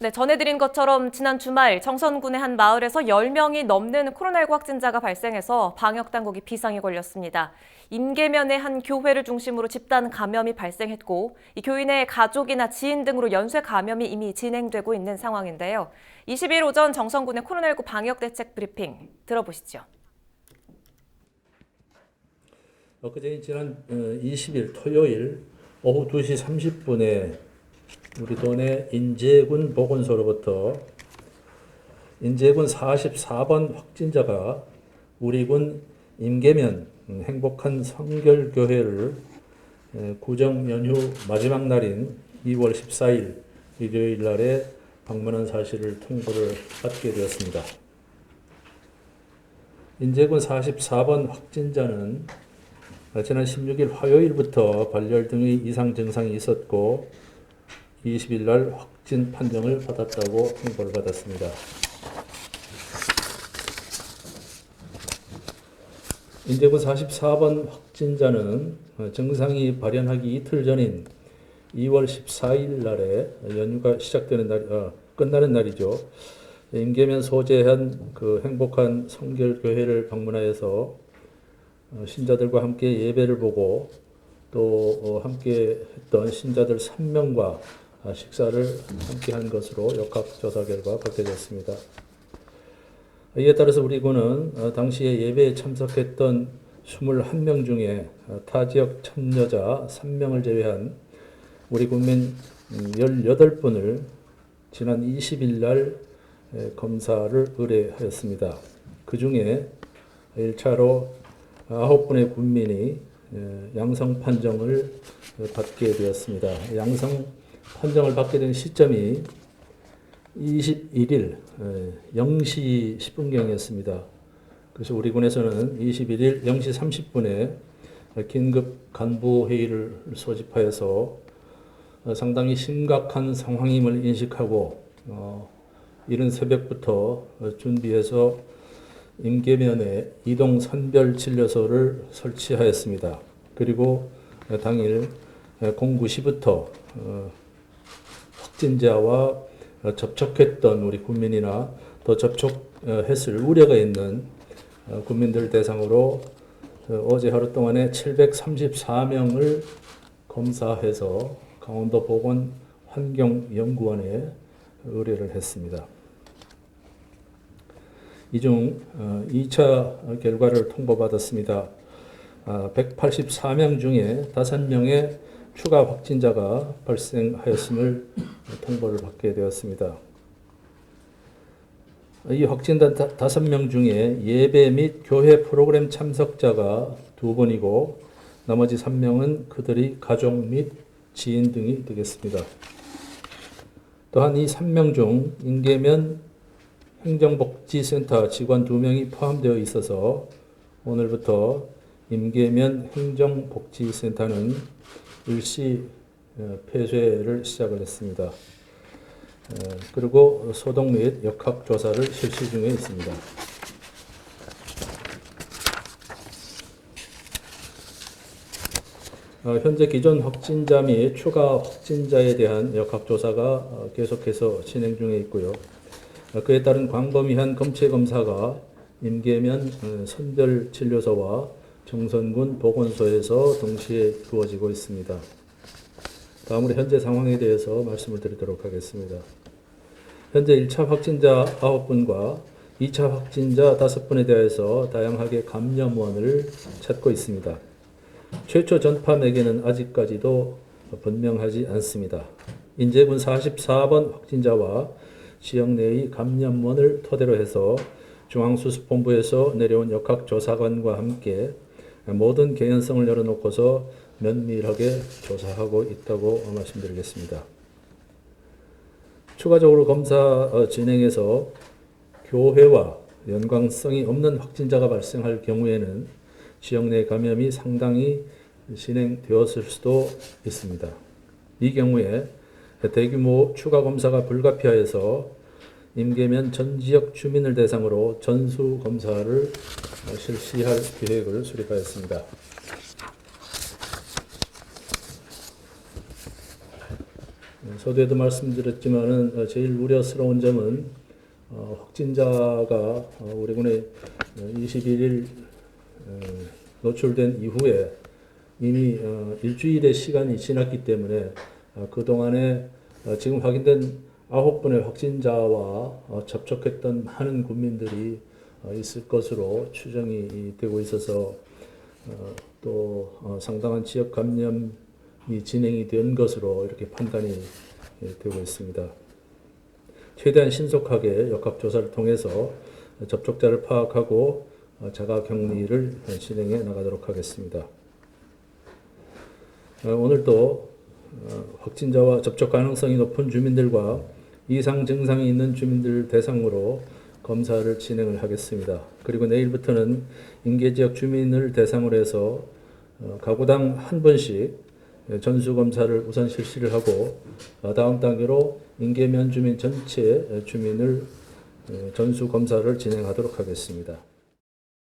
네, 전해드린 것처럼 지난 주말 정선군의 한 마을에서 10명이 넘는 코로나19 확진자가 발생해서 방역당국이 비상에 걸렸습니다. 임계면의 한 교회를 중심으로 집단 감염이 발생했고 이 교인의 가족이나 지인 등으로 연쇄 감염이 이미 진행되고 있는 상황인데요. 20일 오전 정선군의 코로나19 방역대책 브리핑 들어보시죠. 엊그제 지난 20일 토요일 오후 2시 30분에 우리 동네 인제군 보건소로부터 인제군 44번 확진자가 우리 군 임계면 행복한 성결교회를 구정 연휴 마지막 날인 2월 14일 일요일 날에 방문한 사실을 통보를 받게 되었습니다. 인제군 44번 확진자는 지난 16일 화요일부터 발열 등의 이상 증상이 있었고 20일 날 확진 판정을 받았다고 통보를 받았습니다. 인제군 44번 확진자는 증상이 발현하기 이틀 전인 2월 14일 날에 연휴가 시작되는 끝나는 날이죠. 임계면 소재한 그 행복한 성결교회를 방문하여서 신자들과 함께 예배를 보고 또 함께 했던 신자들 3명과 식사를 함께 한 것으로 역학조사 결과 밝혀졌습니다. 이에 따라서 우리 군은 당시에 예배에 참석했던 21명 중에 타 지역 참여자 3명을 제외한 우리 국민 18분을 지난 20일 날 검사를 의뢰하였습니다. 그 중에 1차로 9분의 군민이 양성 판정을 받게 되었습니다. 양성 판정을 받게 된 시점이 21일 0시 10분경이었습니다. 그래서 우리 군에서는 21일 0시 30분에 긴급 간부회의를 소집하여서 상당히 심각한 상황임을 인식하고 이른 새벽부터 준비해서 임계면에 이동 선별 진료소를 설치하였습니다. 그리고 당일 09시부터 확진자와 접촉했던 우리 국민이나 또 접촉했을 우려가 있는 국민들 대상으로 어제 하루 동안에 734명을 검사해서 강원도 보건환경연구원에 의뢰를 했습니다. 이 중 2차 결과를 통보받았습니다. 184명 중에 5명의 추가 확진자가 발생하였음을 통보를 받게 되었습니다. 이 확진자 5명 중에 예배 및 교회 프로그램 참석자가 2분이고 나머지 3명은 그들의 가족 및 지인 등이 되겠습니다. 또한 이 3명 중 임계면 행정복지센터 직원 2명이 포함되어 있어서 오늘부터 임계면 행정복지센터는 일시 폐쇄를 시작을 했습니다. 그리고 소독 및 역학조사를 실시 중에 있습니다. 현재 기존 확진자 및 추가 확진자에 대한 역학조사가 계속해서 진행 중에 있고요. 그에 따른 광범위한 검체 검사가 임계면 선별진료소와 정선군 보건소에서 동시에 이루어지고 있습니다. 다음으로 현재 상황에 대해서 말씀을 드리도록 하겠습니다. 현재 1차 확진자 9분과 2차 확진자 5분에 대해서 다양하게 감염원을 찾고 있습니다. 최초 전파 매개는 아직까지도 분명하지 않습니다. 인제군 44번 확진자와 지역 내의 감염원을 토대로 해서 중앙수습본부에서 내려온 역학조사관과 함께 모든 개연성을 열어놓고서 면밀하게 조사하고 있다고 말씀드리겠습니다. 추가적으로 검사 진행에서 교회와 연관성이 없는 확진자가 발생할 경우에는 지역 내 감염이 상당히 진행되었을 수도 있습니다. 이 경우에 대규모 추가 검사가 불가피하여서 임계면 전 지역 주민을 대상으로 전수 검사를 실시할 계획을 수립하였습니다. 서두에도 말씀드렸지만은 제일 우려스러운 점은 확진자가 우리 군에 21일 노출된 이후에 이미 일주일의 시간이 지났기 때문에 그동안에 지금 확인된 9분의 확진자와 접촉했던 많은 국민들이 있을 것으로 추정이 되고 있어서 또 상당한 지역 감염이 진행이 된 것으로 이렇게 판단이 되고 있습니다. 최대한 신속하게 역학조사를 통해서 접촉자를 파악하고 자가격리를 진행해 나가도록 하겠습니다. 오늘도 확진자와 접촉 가능성이 높은 주민들과 이상 증상이 있는 주민들 대상으로 검사를 진행을 하겠습니다. 그리고 내일부터는 인계지역 주민을 대상으로 해서 가구당 한 번씩 전수검사를 우선 실시를 하고 다음 단계로 인계면 주민 전체 주민을 전수검사를 진행하도록 하겠습니다.